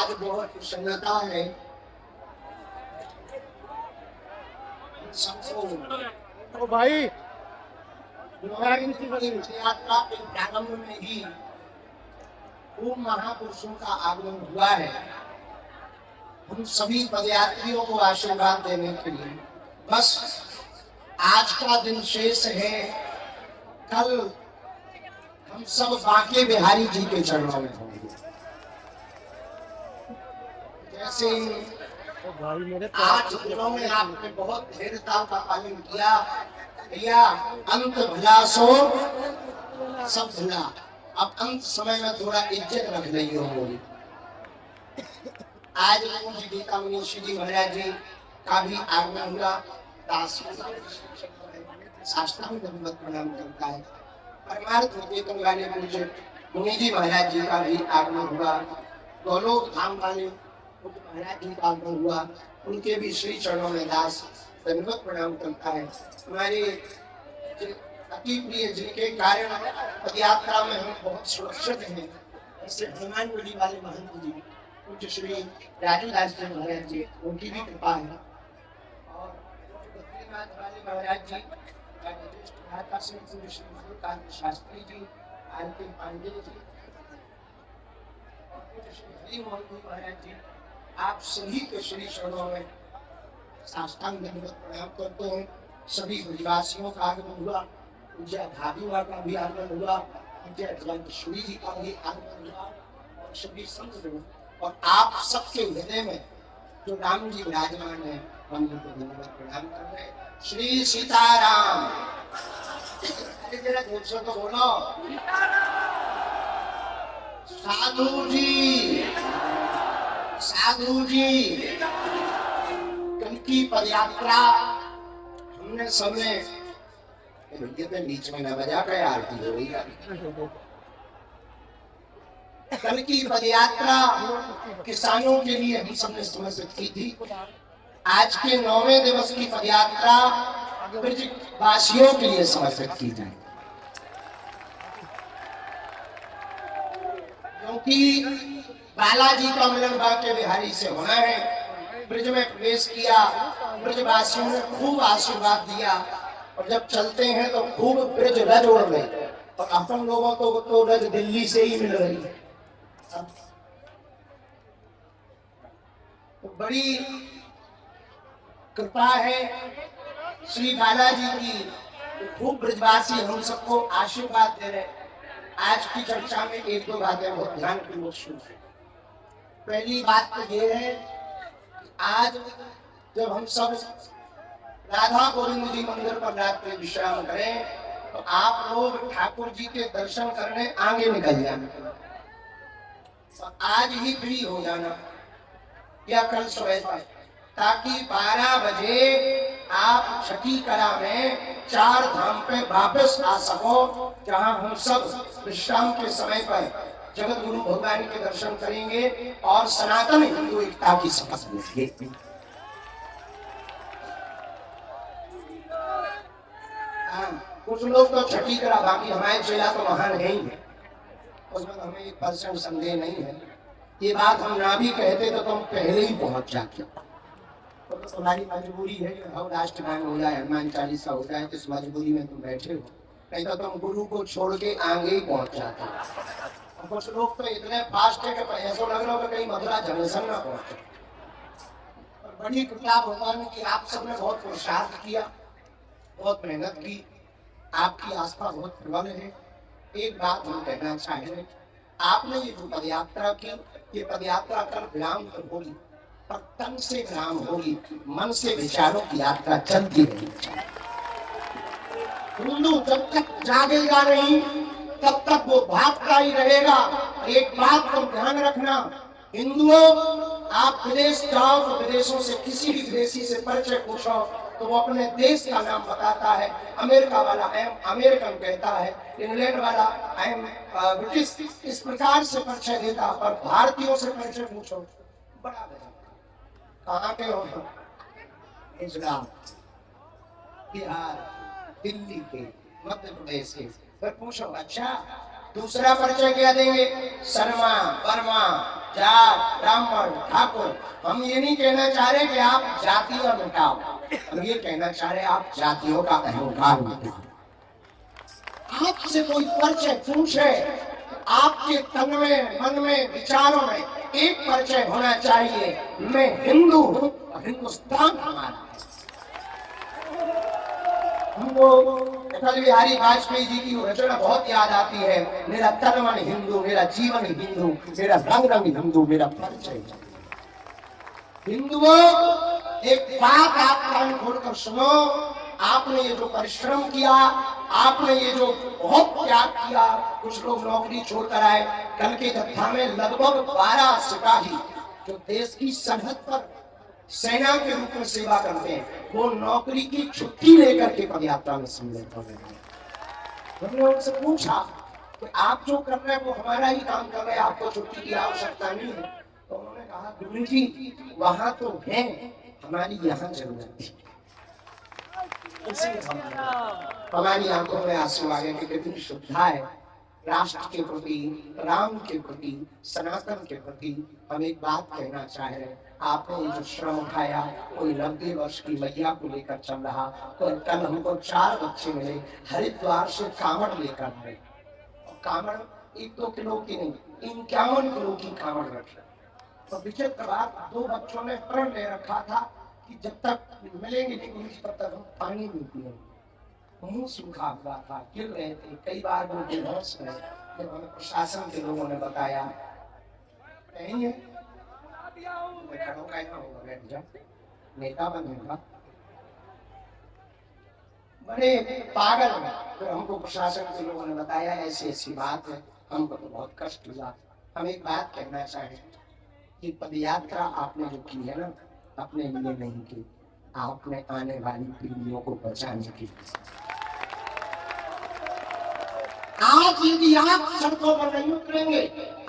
आज बहुत प्रसन्नता है सबको। तो भाई यात्रा के प्रारंभ में ही खूब महापुरुषों का आगमन हुआ है। हम सभी पदयात्रियों को आशीर्वाद देने के लिए बस आज का दिन शेष है। कल हम सब बांके बिहारी जी के चरणों में होंगे। जैसे आज दिनों में आपने बहुत धैर्यता का पालन किया अंत भला सो सब भला। अब अंत समय में थोड़ा इज्जत रख रही होगी। आज पूज्य गीता मनीषी जी महाराज जी का भी आगमन हुआ। साष्टांग दंडवत प्रणाम करता है। परमार्थ निकेतन वाले पूज्य मुनि जी महाराज जी का भी आगमन हुआ। गोलोक धाम वाले महाराज जी का आगमन हुआ। उनके भी श्री चरणों में दास दंडवत प्रणाम करता है। हमारे अति प्रिय जिनके कारण पदयात्रा में हम बहुत सुरक्षित हैं, जैसे हनुमान गढ़ी वाले महंत जी पूज्य श्री राजू दास जी महाराज जी, उनकी भी कृपा है। और बद्रीनाथ वाले महाराज जी शास्त्री जी, आरके पांडे जी और पूज्य श्री हरि मोहन जी महाराज जी, आप सभी के श्री चरणों में साष्टांग दंडवत प्रणाम करते हैं। सभी ब्रजवासियों का आगमन हुआ। पूज्य भाभीवा का भी आगमन हुआ। पूज्य जयंतश्री जी का भी आगमन हुआ और सभी संत और आप सबके हृदय में जो राम जी विराजमान है, हम उनको धन्यवाद प्रणाम कर रहे हैं। श्री सीताराम। अरे जरा जोर से तो बोलो। साधु जी, साधु जी, कल की पदयात्रा हमने सबने बीच में न बजा के आरती हो रही। कल की पदयात्रा किसानों के लिए हम सबने समर्पित की थी। आज के 9वें दिवस की पदयात्रा ब्रजवासियों के लिए समर्पित की जाए, क्योंकि बालाजी का मिलन बांके बिहारी से होना है। ब्रज में प्रवेश किया, ब्रजवासियों ने खूब आशीर्वाद दिया और जब चलते हैं तो खूब ब्रज रज उड़ गई और अपन लोगों को तो रज दिल्ली से ही मिल रही है। तो बड़ी कृपा है श्री बालाजी की। खूब ब्रजवासी हम सबको आशीर्वाद दे रहे। आज की चर्चा में एक दो बातें बहुत ध्यान पूर्वक सुनिए। पहली बात तो ये है, आज जब हम सब राधा गोविंद जी मंदिर पर रात्रि विश्राम करें तो आप लोग ठाकुर जी के दर्शन करने आगे निकल जाना। आज ही फ्री हो जाना या कल सुबह तक, ताकि 12 बजे आप छठी कला में 4 धाम पे वापस आ सको, जहां हम सब विश्राम के समय पर जगत गुरु भगवान के दर्शन करेंगे और सनातन हिंदू एकता की शपथ लेंगे। कुछ लोग तो छठी करा, बाकी हमारे चेला तो महान है ही है, उसमें हमें 1% संदेह नहीं है। ये बात हम ना भी कहते तो तुम पहले ही पहुंच जाते। तो तुम्हारी मजबूरी है कि हम राष्ट्रगान हो जाए, हनुमान चालीसा हो जाए, तो इस मजबूरी में तुम बैठे हो, नहीं तो तुम गुरु को छोड़ के आगे ही पहुंच जाते हो। कुछ लोग तो इतने फास्ट है कि ऐसा लग रहा हो कि कहीं मथुरा जंक्शन ना पहुंचे। बड़ी कृपा भगवान की, आप सबने बहुत पुरुषार्थ किया, बहुत मेहनत की, आपकी आस्था बहुत प्रबल है। एक बात हम कहना चाहेंगे, आपने ये जो पदयात्रा की, ये पदयात्रा कल विराम तो होगी, पर तन से विराम होगी, मन से विचारों की यात्रा चलती रहेगी। हिंदू जब तक जागेगा नहीं तब तक वो भागता ही रहेगा। एक बात तुम ध्यान रखना, हिंदुओं, आप विदेश जाओ तो विदेशों से किसी भी विदेशी से परिचय पूछो तो वो अपने देश का नाम बताता है। अमेरिका वाला आई एम अमेरिकन कहता है, इंग्लैंड वाला आई एम ब्रिटिश, इस प्रकार से परिचय देता। पर भारतीयों से परिचय पूछो, बड़ा कहाँ के हो, गुजरात, बिहार, दिल्ली के, मध्य प्रदेश के, फिर पूछो अच्छा दूसरा परिचय क्या देंगे, शर्मा, वर्मा, जाट, ब्राह्मण, ठाकुर, हम ये नहीं कहना चाह रहे कि आप जातियां मिटाओ, हम ये कहना चाह रहे आप जातियों का अहंकार मिटाओ। आपसे कोई परिचय पूछे, आपके तन में, मन में, विचारों में एक परिचय होना चाहिए, मैं हिंदू हूं और हिंदुस्तान हमारा है। हमको अटल बिहारी वाजपेयी जी की रचना बहुत याद आती है, मेरा तन मन हिंदू, मेरा जीवन हिंदू, मेरा रंग रंग हिंदू, मेरा परिचय हिंदुओं। एक बात आप कान खोलकर सुनो, आपने ये जो परिश्रम किया, आपने ये जो बहुत त्याग किया, कुछ लोग नौकरी छोड़कर आए, कल के जत्था में लगभग 12 सिपाही जो देश की सरहद पर सेना के रूप में सेवा करते हैं, वो नौकरी की छुट्टी लेकर के पदयात्रा में सम्मिलित हो गए। हमने उनसे पूछा कि आप जो कर रहे हैं वो हमारा ही काम कर रहे हैं, आपको छुट्टी की आवश्यकता नहीं है। तो उन्होंने कहा, गुरु जी वहां तो है, हमारी यहाँ जरूरत थी। हमारी आंखों में आंसू आ गए कि कितनी श्रद्धा है राष्ट्र के प्रति, राम के प्रति, सनातन के प्रति। हम एक बात कहना चाह रहे हैं, आपने जो श्रम उठाया, कोई 90 वर्ष की मैया को लेकर चल रहा, तो कल हमको 4 बच्चे मिले हरिद्वार से कांवड़ लेकर आए, और कांवड़ 1-2 किलो की नहीं, 51 किलो की कांवड़ रखी। तो विचित्र बात, 2 बच्चों ने प्रण ले रखा था कि जब तक मिलेंगे नहीं तब तक हम पानी नहीं पिएंगे। मुंह सूखा हुआ था, गिर रहे थे, कई बार वो बेहोश हुए। जब हमें प्रशासन के लोगों ने बताया, नहीं है नेता बनेगा, बड़े पागल है। तो हमको प्रशासन के लोगों ने बताया ऐसी ऐसी बात है, हमको तो बहुत कष्ट हुआ। हम एक बात कहना चाहें कि पदयात्रा आपने जो की है ना, अपने लिए नहीं की, आपने आने वाली पीढ़ियों को बचाने की। आज यदि आप सड़कों पर नहीं उतरेंगे,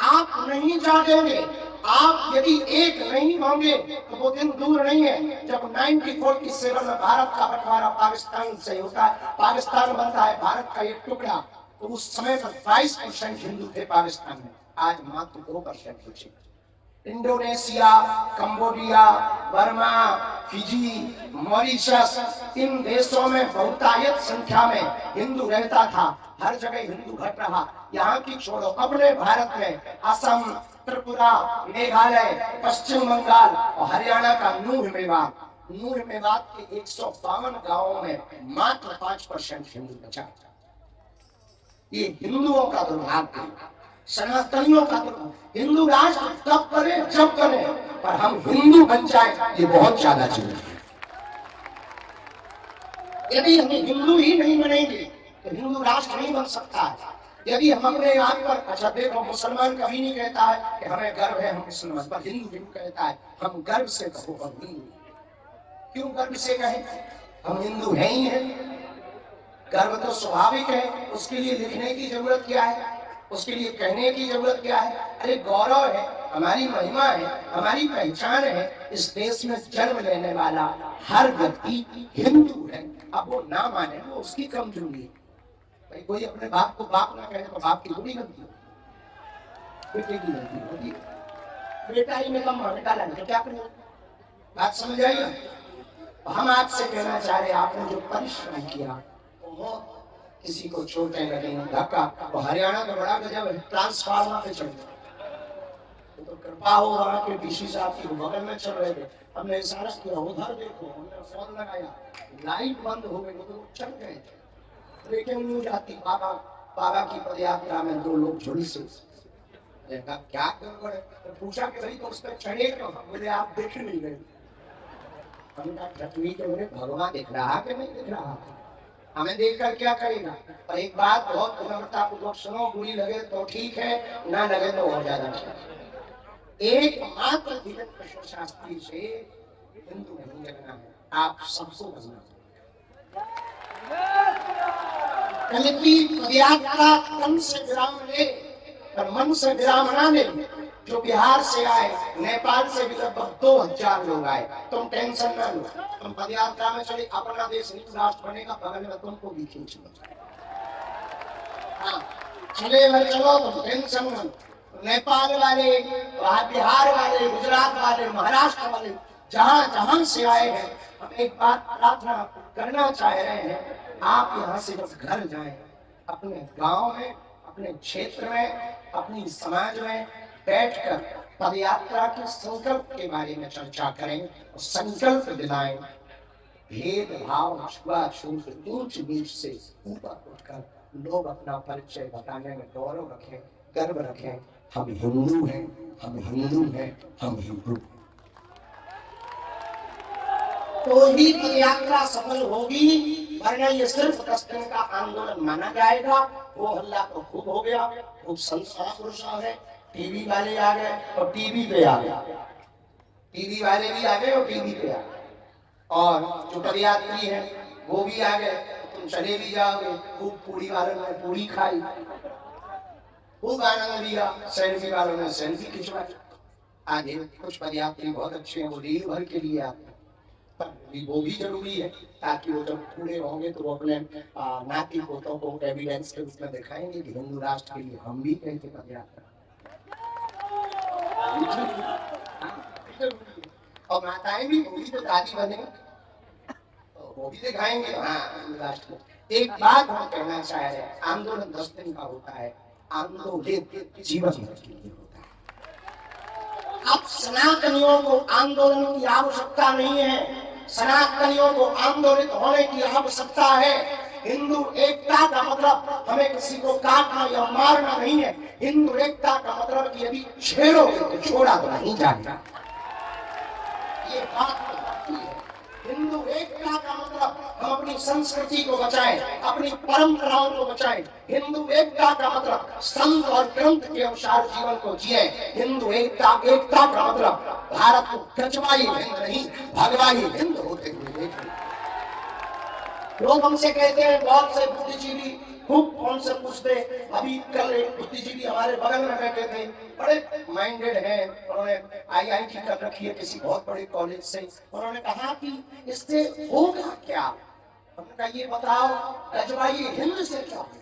आप नहीं जागेंगे, आप यदि एक नहीं होंगे, तो वो दिन दूर नहीं है जब 1947 में भारत का बंटवारा पाकिस्तान से होता है, पाकिस्तान बनता है भारत का एक टुकड़ा। तो उस समय पर 22% हिंदू थे पाकिस्तान में, आज मात्र 2% बचे। Indonesia, Cambodia, Burma, Fiji, Mauritius, इन देशों में बहुतायत संख्या में हिंदू रहता था, हर जगह हिंदू घट रहा। यहाँ की छोड़ो, अपने भारत में असम, त्रिपुरा, मेघालय, पश्चिम बंगाल और हरियाणा का नूह मेवात के 152 गांवों में मात्र 5% हिंदू बचा। ये हिंदुओं का दुर्भाग्य है, सनातनियों का तो हिंदू राष्ट्र तब करे जब करे, पर हम हिंदू बन जाए ये बहुत ज्यादा जरूरी है। यदि हम हिंदू ही नहीं बनेंगे तो हिंदू राष्ट्र नहीं बन सकता है। यदि हम अपने आप पर, अच्छा देखो, मुसलमान कभी नहीं कहता है कि हमें गर्व है हम मुसलमान, पर हिंदू जरूर कहता है हम गर्व से कहो हम हिंदू। क्यों गर्व से कहें? हम हिंदू हैं ही हैं। गर्व तो स्वाभाविक है, उसके लिए लिखने की जरूरत क्या है, उसके लिए कहने की जरूरत क्या है? अरे गौरव है, हमारी महिमा है, हमारी पहचान है। इस देश में जन्म लेने वाला हर व्यक्ति हिंदू है। अब वो ना माने वो उसकी कमजोरी है। भाई कोई अपने बाप को बाप ना कहे तो बाप की थोड़ी गलती है, बेटे की गलती होती है। बेटा ही में कम निकाला तो क्या करें? बात समझ आइए। हम आपसे कहना चाह रहे, आपने जो परिश्रम किया वो किसी को चोटें लगी, धक्का, तो हरियाणा का बड़ा गजब है, ट्रांसफार्मर पे चल रहे, तो कृपा हो वहां के डीसी साहब की बगल में चल रहे थे, हमने इशारा किया उधर देखो, हमने फोन लगाया, लाइट बंद हो गई, तो चल गए थे। लेकिन न्यूज आती, बाबा की पदयात्रा में 2 लोग झोली से, क्या गड़बड़ है? तो पूछा कि भाई तो उस पर चढ़े क्यों? बोले आप देख नहीं गए। हमने कहा भगवान दिख रहा कि नहीं दिख रहा, हमें देखकर क्या करेगा? पर एक बात बहुत विनम्रतापूर्वक सुनो, बुरी लगे तो ठीक है, ना लगे तो और ज्यादा ठीक। एक मात्र धीरज कृष्ण शास्त्री से हिंदू नहीं लगना है, आप सबको बनना है। कल की पदयात्रा तन से विराम ले पर मन से विराम ना ले। जो बिहार से आए, नेपाल से भी लगभग 2000 लोग आए, तुम टेंशन ना लो, तुम पदयात्रा में चले, अपना देश हिंदू राष्ट्र बनेगा, बगल में तुमको भी खींच लो। हाँ, चले चलो, तुम टेंशन ना लो। नेपाल वाले, बिहार वाले, गुजरात वाले, महाराष्ट्र वाले, जहां जहां से आए हैं, हम एक बात प्रार्थना करना चाह रहे हैं, आप यहाँ से जब घर जाएं, अपने गांव में, अपने क्षेत्र में, अपनी समाज में बैठकर पदयात्रा के संकल्प के बारे में चर्चा करें और संकल्प दिलाएं। भेदभाव, छुआछूत, ऊंच नीच से ऊपर उठकर लोग अपना परिचय बताने में गौरव रखें, गर्व रखें। हम हिंदू हैं, हम हिंदू हैं, हम हिंदू। तो ही पदयात्रा सफल होगी, वरना ये सिर्फ 10 दिन का आंदोलन माना जाएगा। वो हल्ला तो खूब हो गया, खूब संसार है, टीवी वाले आ गए और टीवी पे आ गए, टीवी वाले भी आ गए और टीवी पे आ गए, और जो पदयात्री है वो भी आ गए। तुम चले भी जाओगे, खूब पूरी वालों ने पूरी खाई, खूब आनंद लिया, सेल्फी वालों ने सेल्फी खिंचवाई। आगे कुछ पदयात्री बहुत अच्छे हैं, वो रील भर के लिए आते हैं, पर वो भी जरूरी है, ताकि वो जब पूरे होंगे तो वो अपने नाती पोतों को एविडेंस के रूप में दिखाएंगे कि हिंदू राष्ट्र के लिए हम भी कहीं थे पदयात्रा। और माताएं भी होगी तो दादी बनेंगे, तो वो भी दिखाएंगे। हाँ, हिंदू राष्ट्र में एक बात हम कहना चाह रहे हैं, आंदोलन 10 दिन का होता है, आंदोलन जीवन के लिए होता है। अब सनातनियों को आंदोलन की आवश्यकता नहीं है, सनातनियों को आंदोलित होने की आवश्यकता है। हिंदू एकता का मतलब हमें किसी को काटना या मारना नहीं है। हिंदू एकता का मतलब कि यदि छेड़ोगे तो छोड़ा तो नहीं जाएगा, ये बात तो है। हिंदू एकता का मतलब हम अपनी संस्कृति को बचाएं, अपनी परंपराओं को बचाएं। हिंदू एकता का मतलब संत और ग्रंथ के अनुसार जीवन को जिए। हिंदू एकता का मतलब भारत को कचवाई हिंद नहीं, भगवाई हिंद होते हुए देखें। लोग हमसे कहते हैं, बहुत से बुद्धिजीवी खूब कौन से पूछते, अभी कल एक बुद्धिजीवी हमारे बगल में बैठे थे, बड़े माइंडेड हैं, उन्होंने IIT कर रखी है किसी बहुत बड़े कॉलेज से। उन्होंने कहा कि इससे होगा क्या? हमने कहा ये बताओ, गजवाई हिंद से क्या होगा?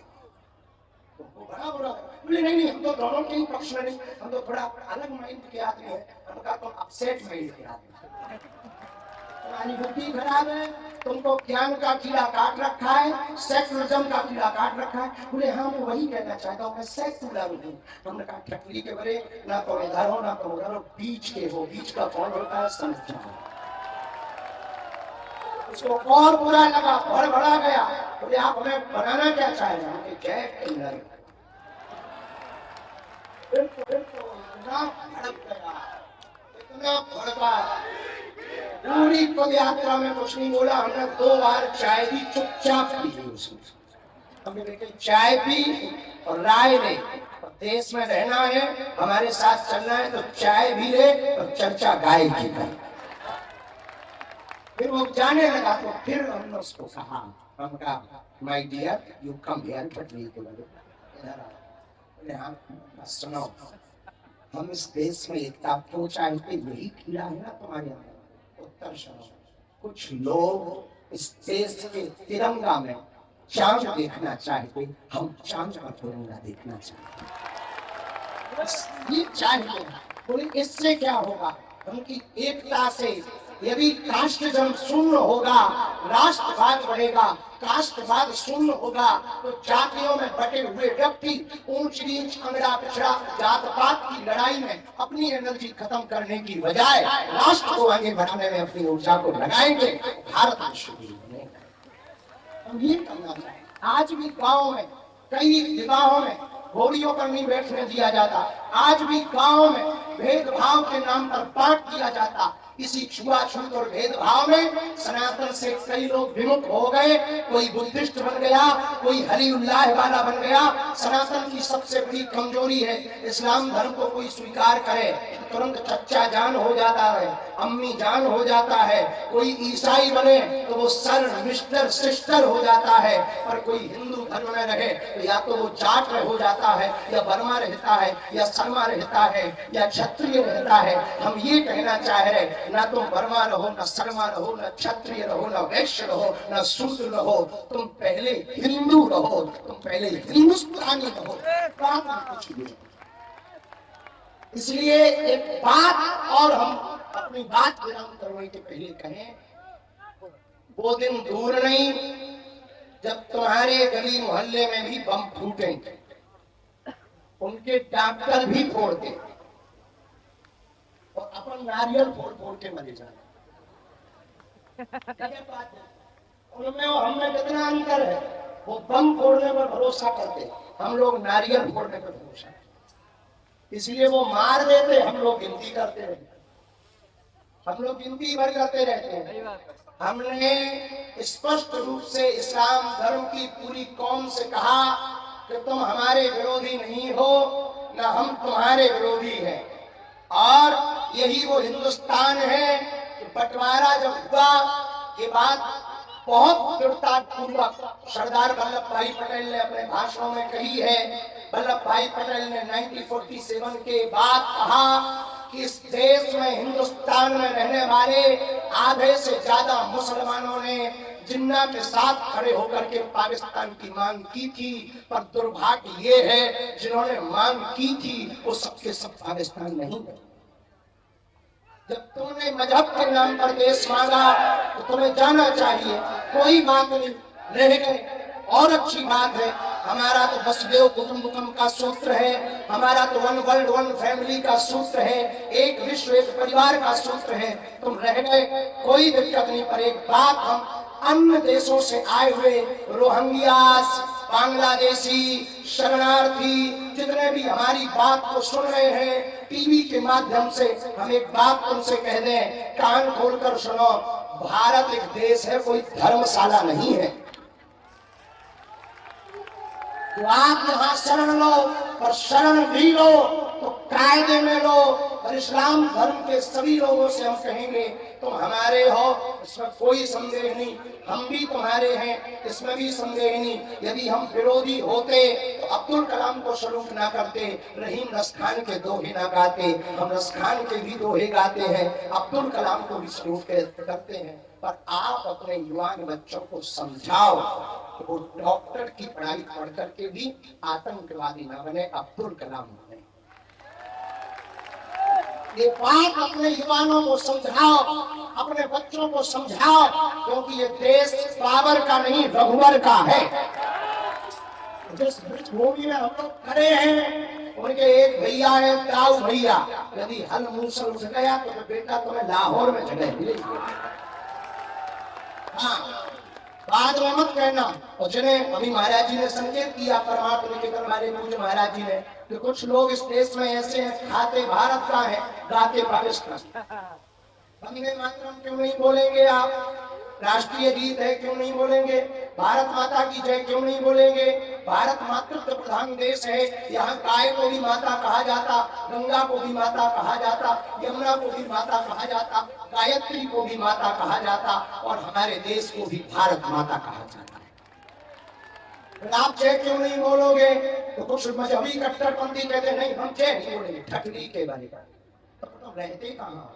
तो बड़ा बुरा बोले, नहीं हम तो दोनों के ही पक्ष में नहीं, हम तो थोड़ा अलग माइंड के आदमी हैं। हमने कहा तुम अपसेट माइंड के आदमी, तुम्हारी बुद्धि खराब है, तुमको ज्ञान का कीड़ा काट रखा है, सेक्युलरिज्म का कीड़ा काट रखा है। बोले हाँ मैं वही कहना चाहता हूँ, मैं सेक्युलर हूँ। हमने कहा ठकली के बड़े, ना तो इधर हो ना तो उधर हो, बीच के हो। बीच का कौन होता है समझ जाओ। उसको और बुरा लगा, भड़बड़ा गया। बोले आप हमें बनाना क्या चाह रहे हैं? जय इतना भड़क गया, इतना भड़का, पूरी पदयात्रा में कुछ नहीं बोला। हमने 2 बार चाय भी चुपचाप पी ली उसमें। हमने बेटे चाय पी और राय ले, देश में रहना है, हमारे साथ चलना है तो चाय भी ले और चर्चा गाय की कर। फिर वो जाने लगा तो फिर हमने उसको कहा, हम कहा my dear you come here but we को बोले हाँ सुनो, हम इस देश में एकता क्यों चाहते, यही कीड़ा है ना तुम्हारे अंदर। उत्तर सुनो, कुछ लोग इस देश के तिरंगा में चांद देखना चाहते, हम चांद का तिरंगा देखना चाहते। ये चाहिए। बोले इससे क्या होगा? उनकी एकता से यदि कास्टिज्म शून्य होगा, राष्ट्रवाद बढ़ेगा। कास्टवाद शून्य होगा तो जातियों में बटे हुए व्यक्ति ऊंच नीच, अंगड़ा पिछड़ा, जात पात की लड़ाई में अपनी एनर्जी खत्म करने की बजाय राष्ट्र को आगे बढ़ाने में अपनी ऊर्जा को लगाएंगे, भारत विश्व बनेगा। हम ये करना चाहिए। आज भी गाँव में कई विवाहों में घोड़ियों पर नहीं बैठने दिया जाता। आज भी गाँव में भेदभाव के नाम पर बांट दिया जाता। इसी छुआछूत और भेदभाव में सनातन से कई लोग विमुख हो गए। कोई बुद्धिस्ट बन गया, कोई हरी उल्लाह वाला बन गया। सनातन की सबसे बड़ी कमजोरी है, इस्लाम धर्म को कोई स्वीकार करे तुरंत चच्चा जान हो जाता है, अम्मी जान हो जाता है। कोई ईसाई बने तो वो सर, मिस्टर, सिस्टर हो जाता है। पर कोई हिंदू धर्म में रहे तो या तो वो जाट हो जाता है, या बर्मा रहता है, या शर्मा रहता है, या क्षत्रिय रहता है। हम ये कहना चाह रहे, ना तुम बर्मा रहो, ना शर्मा रहो, ना क्षत्रिय रहो, ना वैश्य रहो, ना शूद्र रहो, तुम पहले हिंदू रहो, तुम पहले हिंदुस्तानी रहो। बात में कुछ भी इसलिए एक बात और हम अपनी बात विराम करने के पहले कहें, वो दिन दूर नहीं जब तुम्हारे गली मोहल्ले में भी बम फूटेंगे, उनके डॉक्टर भी फोड़ दे और अपन नारियल फोड़ फोड़ के मरे जाए। उनमें और हमें कितना अंतर है? वो बम फोड़ने पर भरोसा करते, हम लोग नारियल फोड़ने पर भरोसा। इसलिए वो मार देते, हम लोग गिनती करते रहते, हम लोग गिनती भर करते रहते हैं। हमने स्पष्ट रूप से इस्लाम धर्म की पूरी कौम से कहा कि तुम हमारे विरोधी नहीं हो, न हम तुम्हारे विरोधी हैं। और यही वो हिंदुस्तान है कि बंटवारा जब हुआ, ये बात बहुत दृढ़ता पूर्वक सरदार वल्लभ भाई पटेल ने अपने भाषणों में कही है। वल्लभ भाई पटेल ने 1947 के बाद कहा कि इस देश में, हिंदुस्तान में रहने वाले आधे से ज्यादा मुसलमानों ने जिन्ना के साथ खड़े होकर के पाकिस्तान की मांग की थी, पर दुर्भाग्य ये है जिन्होंने मांग की थी वो सबके सब पाकिस्तान नहीं गए। जब तुमने मजहब के नाम पर देश मांगा तो तुम्हें जाना चाहिए, कोई बात नहीं, रह गए और अच्छी बात है। हमारा तो वसुदेव कुटुंबकम का सूत्र है, हमारा तो वन वर्ल्ड वन फैमिली का सूत्र है, एक विश्व एक परिवार का सूत्र है। तुम रह गए, कोई दिक्कत नहीं। पर एक बात, हम अन्य देशों से आए हुए रोहिंग्यास, बांग्लादेशी शरणार्थी जितने भी हमारी बात को सुन रहे हैं टीवी के माध्यम से, हम एक बात तुमसे कह दें, कान खोलकर सुनो, भारत एक देश है, कोई धर्मशाला नहीं है। तो आप यहाँ शरण लो, और शरण भी लो तो कायदे में लो। और इस्लाम धर्म के सभी लोगों से हम कहेंगे तुम हमारे हो, इसमें कोई संदेह नहीं, हम भी तुम्हारे हैं, इसमें भी संदेह नहीं। यदि हम विरोधी होते तो अब्दुल कलाम को सलूट ना करते, रहीम रसखान के दोहे ना गाते। हम रसखान के भी दोहे गाते हैं, अब्दुल कलाम को भी सलूट करते हैं। पर आप अपने युवान बच्चों को समझाओ कि वो डॉक्टर की पढ़ाई पढ़ करके भी आतंकवादी ना बने, अब्दुल कलाम बने। ये बात अपने युवाओं को समझाओ, अपने बच्चों को समझाओ, क्योंकि ये देश बाबर का नहीं, रघुवर का है। जिस भूमि में हम लोग खड़े हैं, उनके एक भैया है, दाऊ भैया, यदि हल मूसल उठ गया तो बेटा तुम्हें लाहौर में जगह मिलेगी। हाँ, बाद में मत कहना। और जिन्हें अभी महाराज जी ने संकेत किया, परमात्मा के दरबारे पूज्य महाराज जी ने, कि कुछ लोग इस देश में ऐसे हैं, खाते भारत का है, गाते पाकिस्तान। वंदे मातरम क्यों नहीं बोलेंगे आप? राष्ट्रीय गीत है क्यों नहीं बोलेंगे? भारत माता की जय क्यों नहीं बोलेंगे? भारत मातृत्व प्रधान देश है, यहाँ गाय को भी माता कहा जाता, गंगा को भी माता कहा जाता, यमुना को भी माता कहा जाता, गायत्री को भी माता कहा जाता, और हमारे देश को भी भारत माता कहा जाता है। आप जय क्यों नहीं बोलोगे? तो कुछ मजहबी कट्टरपंथी कहते नहीं, हम जय नहीं बोलेंगे, ठगनी के बारे में। तो रहते कहाँ?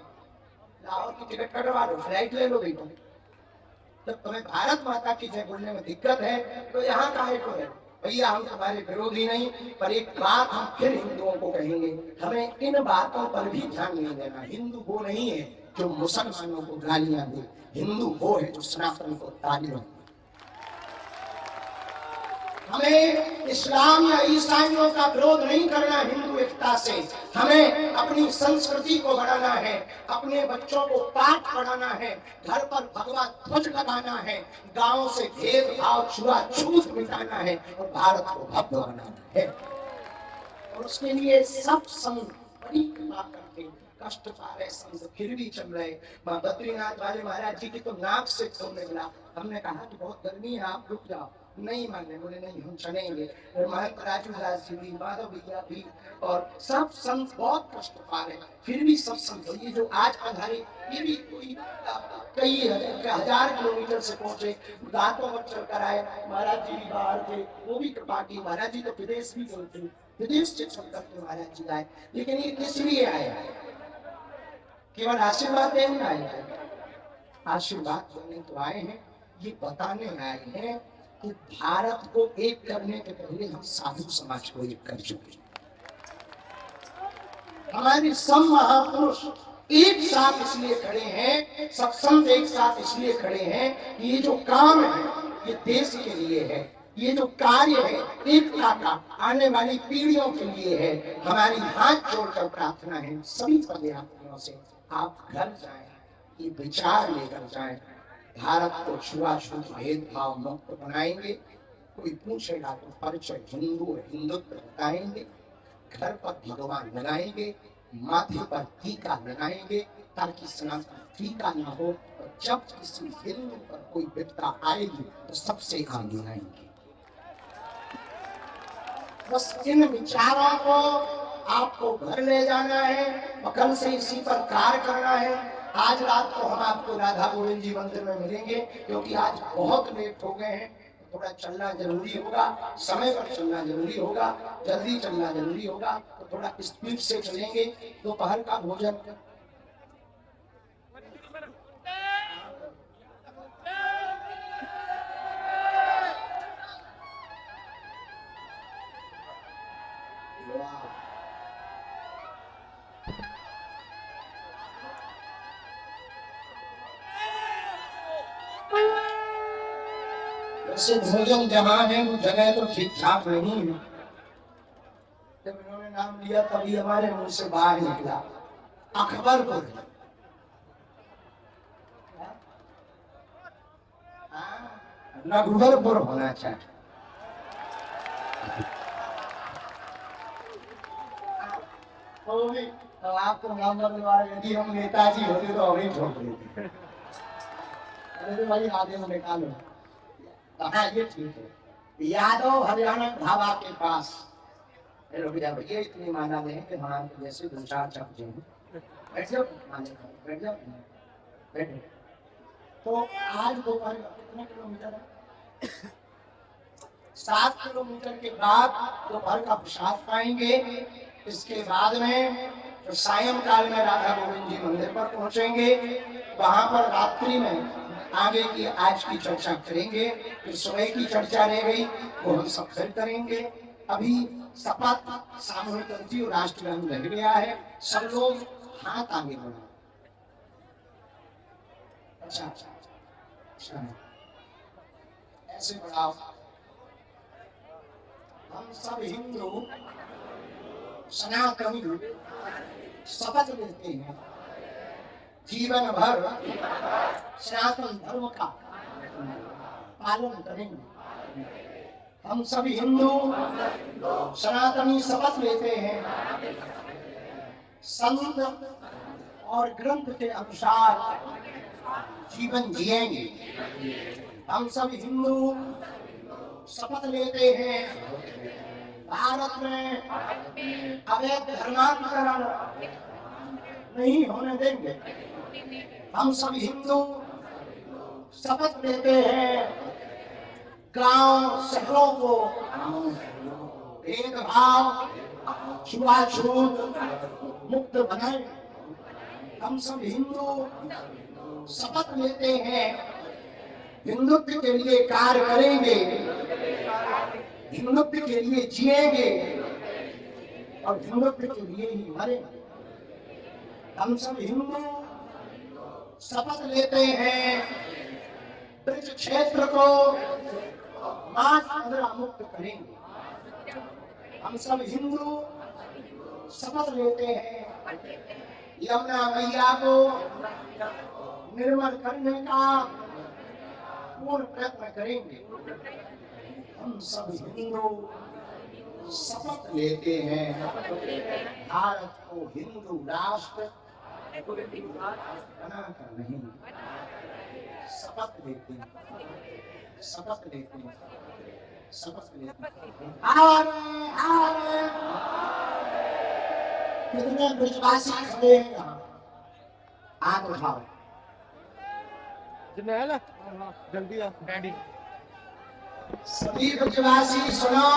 लाहौर की टिकट कटवा लो, फ्लाइट ले लो बेटा। जब तुम्हें भारत माता की जय बोलने में दिक्कत है तो यहाँ काहे को है? भैया हम तुम्हारे विरोधी नहीं, पर एक बात हम फिर हिंदुओं को कहेंगे, हमें इन बातों पर भी ध्यान नहीं देना। हिंदू वो नहीं है जो मुसलमानों को गालियां दे, हिंदू वो है जो सनातन को तालियां दे। हमें इस्लाम या ईसाइयों का विरोध नहीं करना हिंदू एकता से, हमें अपनी संस्कृति को बढ़ाना है, अपने बच्चों को पाठ पढ़ाना है, घर पर भगवा ध्वज लगाना है, गांव से भेदभाव छुआछूत मिटाना है, और भारत को भव्य बनाना है। और उसके लिए सब संघ बड़ी कृपा करके कष्ट पा रहे संत फिर भी चल रहे। माँ बद्रीनाथ वाले महाराज जी की तो नाक से खून निकला। हमने कहा कि बहुत गर्मी है, आप रुक जाओ, नहीं माने, बोले नहीं हम चलेंगे। महंत राजू दास जी भी, माधव भैया भी, और सब संत बहुत कष्ट पा रहे, फिर भी सब संत, ये जो आज पधारे ये भी कोई कई हजार किलोमीटर से पहुंचे, दांतों पर चलकर आए। महाराज जी भी बाहर थे, वो भी कृपा की। महाराज जी तो विदेश भी गए थे, विदेश से चल करके महाराज जी आए। लेकिन ये किस लिए आए? केवल आशीर्वाद देने आए हैं? आशीर्वाद देने तो आए हैं, ये बताने आए हैं कि भारत को एक करने के पहले हम साधु समाज को एक कर चुके। हमारे सब महापुरुष एक साथ इसलिए खड़े हैं, सब संत एक साथ इसलिए खड़े हैं कि ये जो काम है ये देश के लिए है, ये जो कार्य है एकता का आने वाली पीढ़ियों के लिए है। हमारी हाथ जोड़कर प्रार्थना है सभी पदयात्रियों से, आप घर जाएं, ये विचार लेकर जाएं, भारत को छुआछूत भेदभाव मुक्त बनाएंगे। कोई पूछेगा तो परिचय हिंदू हिंदुत्व बताएंगे, घर पर भगवान लगाएंगे, माथे पर टीका लगाएंगे ताकि सनातन टीका न हो। और जब किसी हिंदू पर कोई विपदा आएगी तो सबसे आगे आएंगे। बस इन विचारों को आपको घर ले जाना है और कल से इसी पर कार्य करना है। आज रात को हम आपको राधा गोविंद जी मंदिर में मिलेंगे, क्योंकि आज बहुत लेट हो गए हैं, थोड़ा चलना जरूरी होगा, समय पर चलना जरूरी होगा, जल्दी चलना जरूरी होगा, तो थोड़ा स्पीड से चलेंगे। दोपहर का भोजन वैसे भोजन जहाँ है वो जगह तो ठीक ठाक नहीं है। जब इन्होंने नाम लिया तभी हमारे मुंह से बाहर निकला अकबरपुर। रघुबरपुर होना चाहिए। तो आपको नाम यदि हम नेताजी होते तो अभी छोड़ देते। अरे भाई आगे में निकालो। हाँ ये ठीक है। यादव हरियाणा ढाबा के पास ये इतनी माना नहीं कि हाँ जैसे दो चार चक्के हैं। बैठ जाओ बैठ जाओ बैठो। तो आज दोपहर कितने किलोमीटर है? 7 किलोमीटर के बाद दोपहर का प्रसाद पाएंगे। इसके बाद में तो सायंकाल में राधा गोविंद जी मंदिर पर पहुंचेंगे। वहां पर रात्रि में आगे की आज की चर्चा करेंगे। फिर सुबह की चर्चा रह गई वो हम सब फिर करेंगे। अभी शपथ सामूहिक अर्जी और राष्ट्रगान रह गया है। सब लोग हाथ आगे बढ़ाओ। अच्छा ऐसे बढ़ाओ। हम सब हिंदू सनातनी शपथ लेते हैं जीवन भर सनातन धर्म का पालन करेंगे। हम सभी हिंदू सनातनी शपथ लेते हैं संत और ग्रंथ के अनुसार जीवन जिएंगे। हम सब हिंदू शपथ लेते हैं भारत में अवैध धर्मांतरण नहीं होने देंगे। हम सब हिंदू शपथ लेते हैं गांव शहरों को भेदभाव छुआछूत मुक्त बनाए। हम सब हिंदू शपथ लेते हैं हिंदुत्व के लिए कार्य करेंगे, हिंदुत्व के लिए जिएंगे और हिंदुत्व के लिए ही मरेंगे। हम सब हिंदू शपथ लेते हैं ब्रज क्षेत्र को मांस पंद्रह मुक्त करेंगे। हम सब हिंदू शपथ लेते हैं यमुना मैया को निर्मल करने का पूर्ण प्रयत्न करेंगे। हम सब हिंदू शपथ लेते हैं भारत को हिंदू राष्ट्र बनाकर नहीं, शपथ लेते हैं, शपथ लेते हैं, शपथ लेते हैं। कितने ब्रजवासी खड़े हैं यहाँ? आग उठाओ जल्दी आ डैडी। सभी ब्रजवासी सुनो,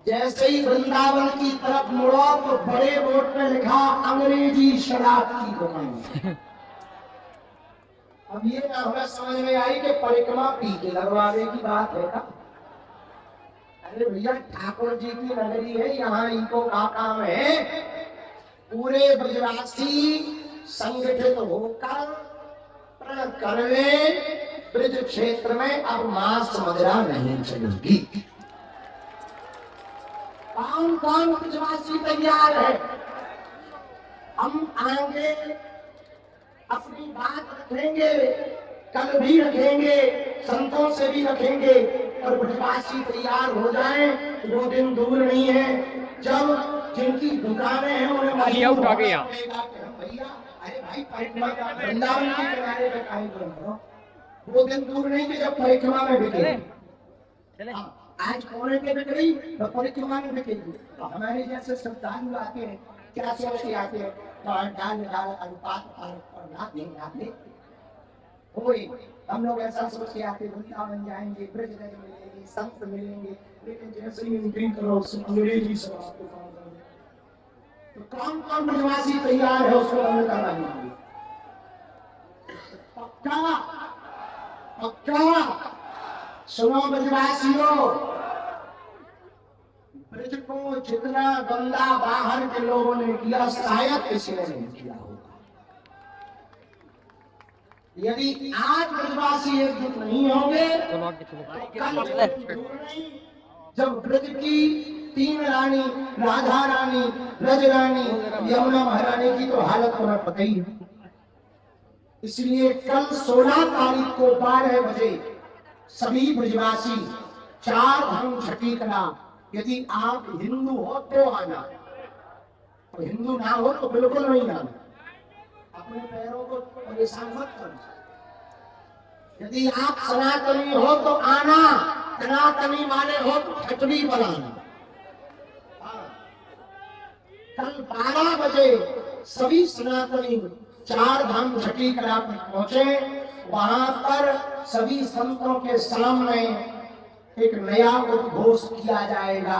जैसे ही वृंदावन की तरफ मुड़ो तो बड़े बोर्ड पे लिखा अंग्रेजी शराब की दुकान। अब ये ना हमें समझ में आई कि परिक्रमा पी के लगवाने की बात है ना। अरे भैया ठाकुर जी की नगरी है, यहाँ इनको का काम है? पूरे ब्रजवासी संगठित होकर प्रण कर ले, ब्रज क्षेत्र में अब मांस मदिरा नहीं चलेगी। कौन कौन ब्रजवासी तैयार है? हम आगे अपनी बात रखेंगे, कल भी रखेंगे, संतों से भी रखेंगे, और ब्रजवासी तैयार हो जाएं। वो दिन दूर नहीं है जब जिनकी दुकानें हैं उन्हें मजबूर होना पड़ेगा कि हम भैया, अरे भाई परिक्रमा का वृंदावन के किनारे पे काहे करो? वो दिन दूर नहीं कि जब परिक्रमा में बिकेगी। आज कोने पे बिक रही तो परिक्रमा में बिकेगी। तो हमारे जैसे श्रद्धालु आते हैं, क्या सोच के आते हैं? डाल अनुपात और लाभ नहीं आते। वही हम लोग ऐसा सोच के आते, वृंदावन जाएंगे, ब्रज मिलेंगे, संत मिलेंगे, लेकिन जैसे ही एंट्री करो अंग्रेजी से आपको तो कौन कौन ब्रजवासी तैयार है उसको बंद कराने के लिए? पक्का पक्का सुनो ब्रजवासियों, ब्रज को जितना गंदा बाहर के लोगों ने किया शायद किसी ने नहीं किया होगा। यदि आज ब्रजवासी एकजुट नहीं होंगे तो कल जब ब्रज की तीन रानी, राधा रानी, ब्रज रानी, यमुना महारानी की तो हालत होना पता ही है। इसलिए कल 16 तारीख को 12 बजे सभी ब्रजवासी 4 धाम छठी कला, यदि आप हिंदू हो तो आना, तो हिंदू ना हो तो बिल्कुल नहीं आना। अपने पैरों को परेशान मत करो। यदि आप सनातनी हो तो आना, सनातनी माने हो तो खटड़ी बनाना। कल 12 बजे सभी सनातनी 4 धाम छठी कला पर पहुंचे। वहां पर सभी संतों के सामने एक नया उद्घोष किया जाएगा।